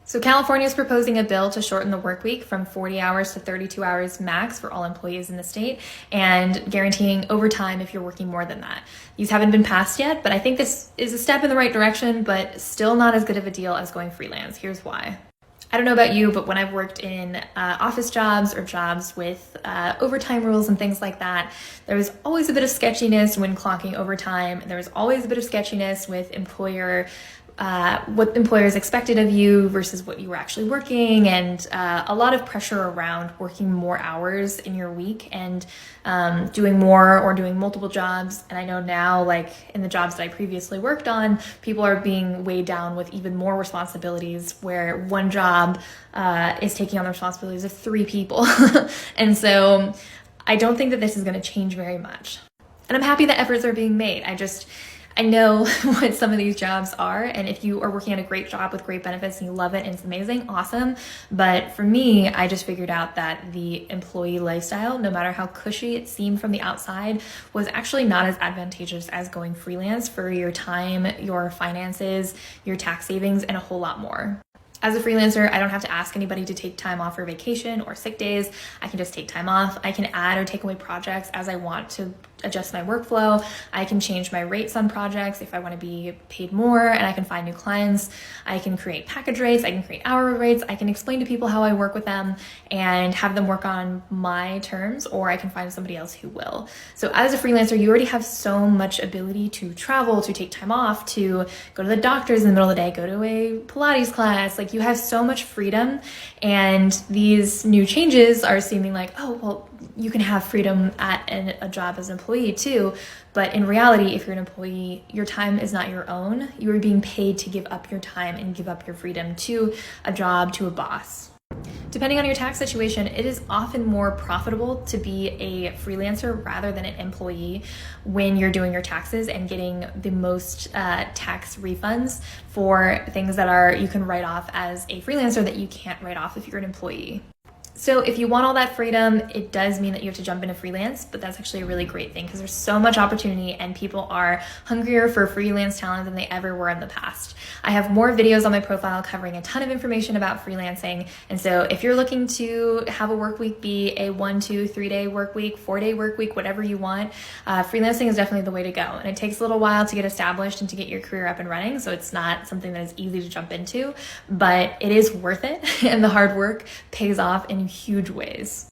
So California is proposing a bill to shorten the work week from 40 hours to 32 hours max for all employees in the state and guaranteeing overtime if you're working more than that. These haven't been passed yet, but I think this is a step in the right direction, but still not as good of a deal as going freelance. Here's why. I don't know about you, but when I've worked in office jobs or jobs with overtime rules and things like that, there was always a bit of sketchiness when clocking overtime. There was always a bit of sketchiness with what employers expected of you versus what you were actually working, and a lot of pressure around working more hours in your week and doing more or doing multiple jobs. And I know now, like in the jobs that I previously worked on, people are being weighed down with even more responsibilities where one job is taking on the responsibilities of 3 people. And so I don't think that this is going to change very much. And I'm happy that efforts are being made. I know what some of these jobs are, and if you are working at a great job with great benefits and you love it and it's amazing, awesome. But for me, I just figured out that the employee lifestyle, no matter how cushy it seemed from the outside, was actually not as advantageous as going freelance for your time, your finances, your tax savings, and a whole lot more. As a freelancer, I don't have to ask anybody to take time off for vacation or sick days. I can just take time off. I can add or take away projects as I want to adjust my workflow. I can change my rates on projects if I want to be paid more, and I can find new clients. I can create package rates. I can create hourly rates. I can explain to people how I work with them and have them work on my terms, or I can find somebody else who will. So as a freelancer, you already have so much ability to travel, to take time off, to go to the doctors in the middle of the day, go to a Pilates class. Like, you have so much freedom, and these new changes are seeming like, oh, well, you can have freedom at a job as an employee too. But in reality, if you're an employee, your time is not your own. You are being paid to give up your time and give up your freedom to a job, to a boss. Depending on your tax situation, it is often more profitable to be a freelancer rather than an employee when you're doing your taxes and getting the most tax refunds for things that you can write off as a freelancer that you can't write off if you're an employee. So if you want all that freedom, it does mean that you have to jump into freelance, but that's actually a really great thing because there's so much opportunity and people are hungrier for freelance talent than they ever were in the past. I have more videos on my profile covering a ton of information about freelancing. And so if you're looking to have a work week be a 1, 2, 3 day work week, 4-day work week, whatever you want, freelancing is definitely the way to go. And it takes a little while to get established and to get your career up and running. So it's not something that is easy to jump into, but it is worth it. And the hard work pays off in huge ways.